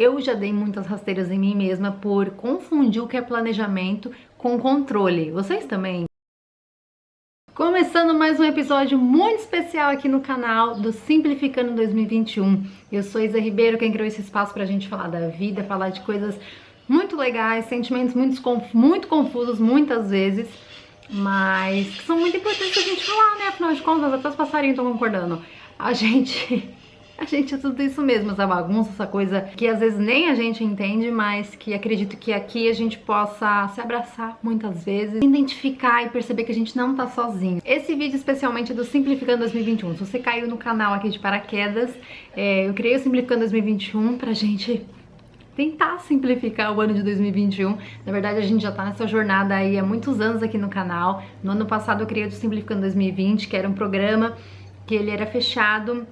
Eu já dei muitas rasteiras em mim mesma por confundir o que é planejamento com controle. Vocês também? Começando mais um episódio muito especial aqui no canal do Simplificando 2021. Eu sou Isa Ribeiro, quem criou esse espaço pra gente falar da vida, falar de coisas muito legais, sentimentos muito confusos muitas vezes, mas que são muito importantes a gente falar, né? Afinal de contas, até os passarinhos estão concordando. A gente é tudo isso mesmo, essa bagunça, essa coisa que às vezes nem a gente entende, mas que acredito que aqui a gente possa se abraçar muitas vezes, identificar e perceber que a gente não tá sozinho. Esse vídeo especialmente é do Simplificando 2021. Se você caiu no canal aqui de paraquedas, eu criei o Simplificando 2021 pra gente tentar simplificar o ano de 2021. Na verdade, a gente já tá nessa jornada aí há muitos anos aqui no canal. No ano passado eu criei o Simplificando 2020, que era um programa que ele era fechado,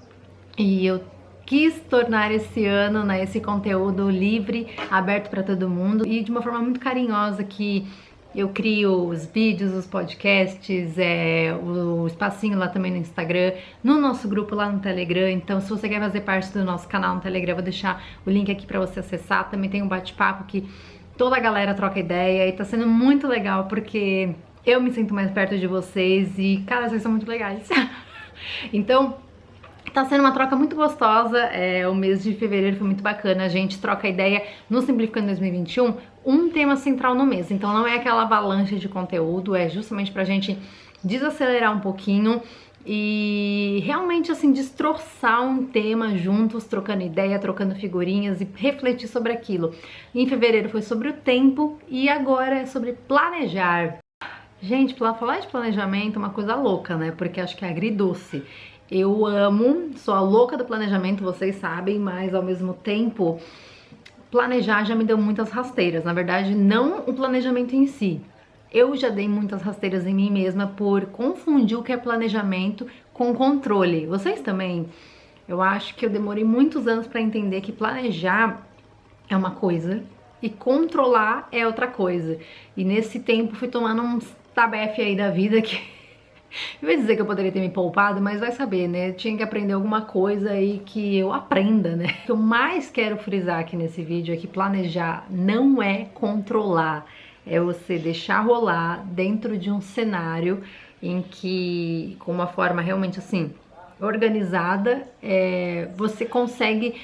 e eu quis tornar esse ano, né, esse conteúdo livre, aberto para todo mundo e de uma forma muito carinhosa, que eu crio os vídeos, os podcasts, o espacinho lá também no Instagram, no nosso grupo lá no Telegram. Então, se você quer fazer parte do nosso canal no Telegram, eu vou deixar o link aqui para você acessar. Também tem um bate-papo que toda a galera troca ideia e tá sendo muito legal, porque eu me sinto mais perto de vocês e, cara, vocês são muito legais. Então, tá sendo uma troca muito gostosa. O mês de fevereiro foi muito bacana, a gente troca ideia no Simplificando 2021, um tema central no mês. Então não é aquela avalanche de conteúdo, é justamente pra gente desacelerar um pouquinho e realmente assim destroçar um tema juntos, trocando ideia, trocando figurinhas e refletir sobre aquilo. Em fevereiro foi sobre o tempo e agora é sobre planejar. Gente, falar de planejamento é uma coisa louca, né? Porque acho que é agridoce. Eu amo, sou a louca do planejamento, vocês sabem, mas ao mesmo tempo, planejar já me deu muitas rasteiras. Na verdade, não o planejamento em si. Eu já dei muitas rasteiras em mim mesma por confundir o que é planejamento com controle. Vocês também? Eu acho que eu demorei muitos anos para entender que planejar é uma coisa e controlar é outra coisa. E nesse tempo fui tomando uns tabefe aí da vida que eu ia dizer que eu poderia ter me poupado, mas vai saber, né? Eu tinha que aprender alguma coisa aí que eu aprenda, né? O que eu mais quero frisar aqui nesse vídeo é que planejar não é controlar, é você deixar rolar dentro de um cenário em que, com uma forma realmente assim, organizada, você consegue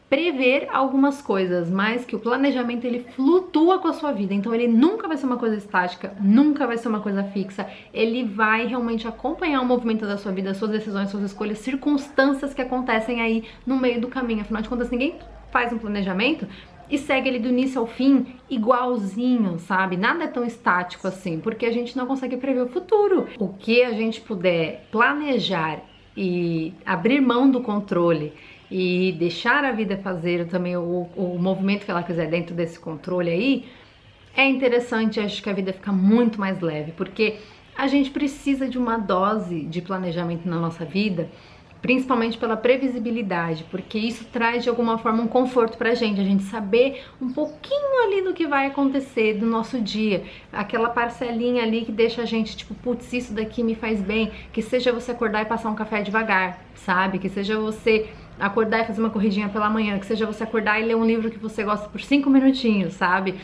prever algumas coisas, mas que o planejamento ele flutua com a sua vida, então ele nunca vai ser uma coisa estática, nunca vai ser uma coisa fixa, ele vai realmente acompanhar o movimento da sua vida, suas decisões, suas escolhas, circunstâncias que acontecem aí no meio do caminho. Afinal de contas, ninguém faz um planejamento e segue ele do início ao fim igualzinho, sabe? Nada é tão estático assim, porque a gente não consegue prever o futuro. O que a gente puder planejar e abrir mão do controle e deixar a vida fazer também o movimento que ela quiser dentro desse controle aí, é interessante. Acho que a vida fica muito mais leve, porque a gente precisa de uma dose de planejamento na nossa vida, principalmente pela previsibilidade, porque isso traz de alguma forma um conforto pra gente, a gente saber um pouquinho ali do que vai acontecer do nosso dia, aquela parcelinha ali que deixa a gente tipo, putz, isso daqui me faz bem, que seja você acordar e passar um café devagar, sabe? Que seja você acordar e fazer uma corridinha pela manhã, que seja você acordar e ler um livro que você gosta por 5 minutinhos, sabe?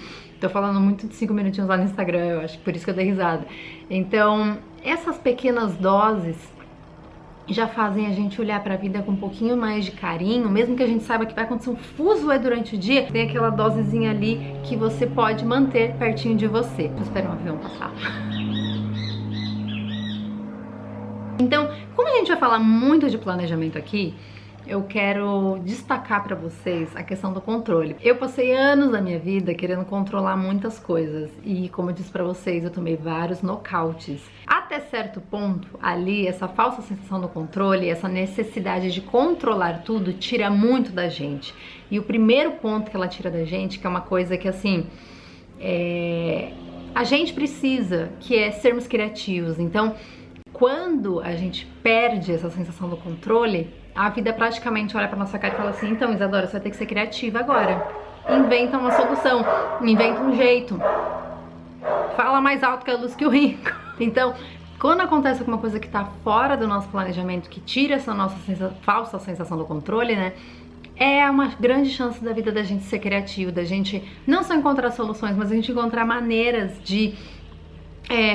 Tô falando muito de 5 minutinhos lá no Instagram, eu acho que por isso que eu dei risada. Então, essas pequenas doses já fazem a gente olhar pra vida com um pouquinho mais de carinho, mesmo que a gente saiba que vai acontecer um fuzuê durante o dia, tem aquela dosezinha ali que você pode manter pertinho de você. Vou esperar um avião passar. Então, como a gente vai falar muito de planejamento aqui, eu quero destacar pra vocês a questão do controle. Eu passei anos da minha vida querendo controlar muitas coisas e, como eu disse pra vocês, eu tomei vários nocautes. Até certo ponto, ali, essa falsa sensação do controle, essa necessidade de controlar tudo, tira muito da gente. E o primeiro ponto que ela tira da gente, que é uma coisa que, assim, a gente precisa, que é sermos criativos. Então, quando a gente perde essa sensação do controle, a vida praticamente olha pra nossa cara e fala assim: então, Isadora, você vai ter que ser criativa agora. Inventa uma solução, inventa um jeito. Fala mais alto que a luz que o rico. Então, quando acontece alguma coisa que tá fora do nosso planejamento, que tira essa nossa falsa sensação do controle, né? é uma grande chance da vida da gente ser criativo, da gente não só encontrar soluções, mas a gente encontrar maneiras de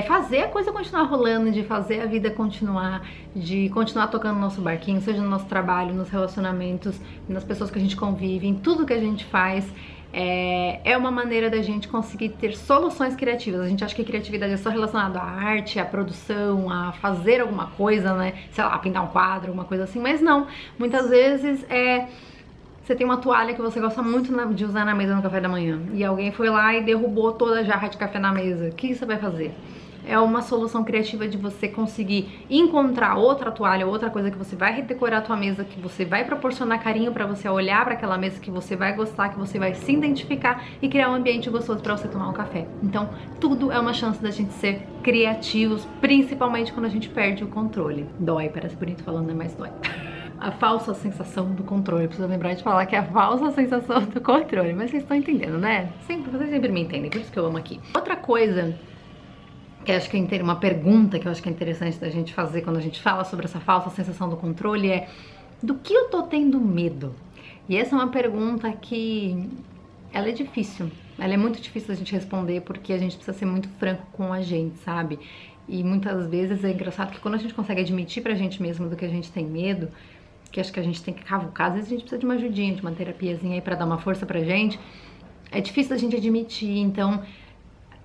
fazer a coisa continuar rolando, de fazer a vida continuar, de continuar tocando o nosso barquinho, seja no nosso trabalho, nos relacionamentos, nas pessoas que a gente convive, em tudo que a gente faz. É uma maneira da gente conseguir ter soluções criativas. A gente acha que criatividade é só relacionada à arte, à produção, a fazer alguma coisa, né? Sei lá, pintar um quadro, alguma coisa assim, mas não. Muitas vezes você tem uma toalha que você gosta muito de usar na mesa no café da manhã e alguém foi lá e derrubou toda a jarra de café na mesa. O que você vai fazer? É uma solução criativa de você conseguir encontrar outra toalha, outra coisa que você vai redecorar a tua mesa, que você vai proporcionar carinho pra você olhar pra aquela mesa, que você vai gostar, que você vai se identificar e criar um ambiente gostoso pra você tomar um café. Então, tudo é uma chance da gente ser criativos, principalmente quando a gente perde o controle. Dói, parece bonito falando, né? Mas dói. A falsa sensação do controle. Preciso lembrar de falar que é a falsa sensação do controle. Mas vocês estão entendendo, né? Vocês sempre me entendem, por isso que eu amo aqui. Outra coisa que acho que é uma pergunta que eu acho que é interessante da gente fazer quando a gente fala sobre essa falsa sensação do controle é: do que eu tô tendo medo? E essa é uma pergunta que ela é difícil. Ela é muito difícil da gente responder porque a gente precisa ser muito franco com a gente, sabe? E muitas vezes é engraçado que quando a gente consegue admitir pra gente mesmo do que a gente tem medo, que acho que a gente tem que cavucar, às vezes a gente precisa de uma ajudinha, de uma terapiazinha aí pra dar uma força pra gente, é difícil da gente admitir, então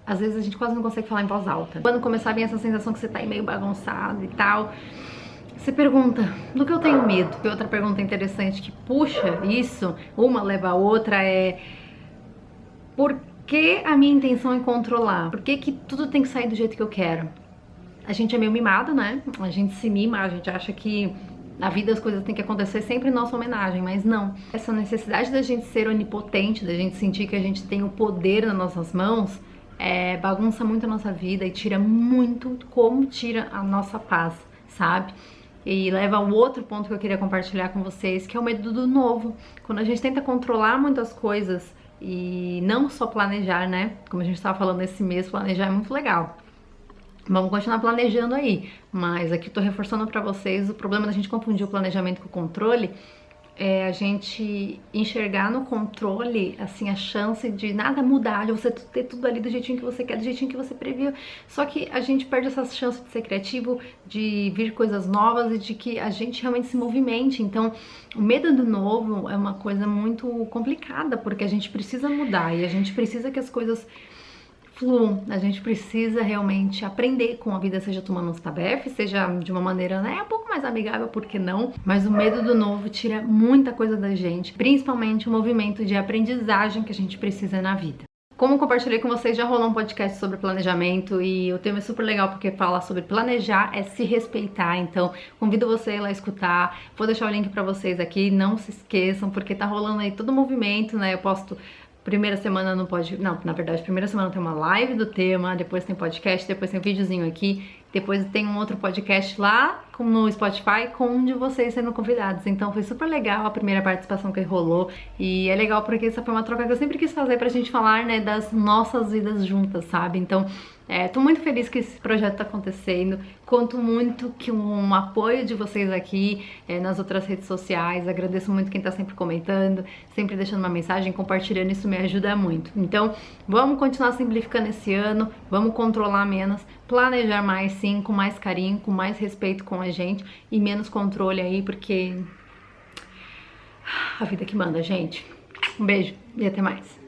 às vezes a gente quase não consegue falar em voz alta. Quando começar a vir essa sensação que você tá aí meio bagunçado e tal, você pergunta, do que eu tenho medo? E outra pergunta interessante que puxa isso, uma leva a outra, é: por que a minha intenção é controlar? Por que tudo tem que sair do jeito que eu quero? A gente é meio mimado, né? A gente se mima, a gente acha que na vida as coisas têm que acontecer sempre em nossa homenagem, mas não. Essa necessidade da gente ser onipotente, da gente sentir que a gente tem o poder nas nossas mãos, bagunça muito a nossa vida e tira muito, como tira a nossa paz, sabe? E leva ao outro ponto que eu queria compartilhar com vocês, que é o medo do novo. Quando a gente tenta controlar muitas coisas e não só planejar, né? Como a gente estava falando esse mês, planejar é muito legal. Vamos continuar planejando aí, mas aqui eu tô reforçando pra vocês o problema da gente confundir o planejamento com o controle. É a gente enxergar no controle, assim, a chance de nada mudar, de você ter tudo ali do jeitinho que você quer, do jeitinho que você previu. Só que a gente perde essa chance de ser criativo, de vir coisas novas e de que a gente realmente se movimente. Então, o medo do novo é uma coisa muito complicada, porque a gente precisa mudar e a gente precisa que as coisas fluam. A gente precisa realmente aprender com a vida, seja tomando uns tabefes, seja de uma maneira, né, um pouco mais amigável, por que não? Mas o medo do novo tira muita coisa da gente, principalmente o movimento de aprendizagem que a gente precisa na vida. Como eu compartilhei com vocês, já rolou um podcast sobre planejamento e o tema é super legal porque fala sobre planejar é se respeitar, então convido você a ir lá escutar, vou deixar o link pra vocês aqui, não se esqueçam, porque tá rolando aí todo o movimento, né, eu posto. Primeira semana não pode... Não, na verdade, primeira semana tem uma live do tema, depois tem podcast, depois tem um videozinho aqui, depois tem um outro podcast lá no Spotify com um de vocês sendo convidados. Então foi super legal a primeira participação que rolou e é legal porque essa foi uma troca que eu sempre quis fazer pra gente falar, né, das nossas vidas juntas, sabe? Então, tô muito feliz que esse projeto tá acontecendo, conto muito que um apoio de vocês aqui nas outras redes sociais, agradeço muito quem tá sempre comentando, sempre deixando uma mensagem, compartilhando, isso me ajuda muito. Então, vamos continuar simplificando esse ano, vamos controlar menos, planejar mais sim, com mais carinho, com mais respeito com a gente e menos controle aí, porque a vida que manda, gente. Um beijo e até mais.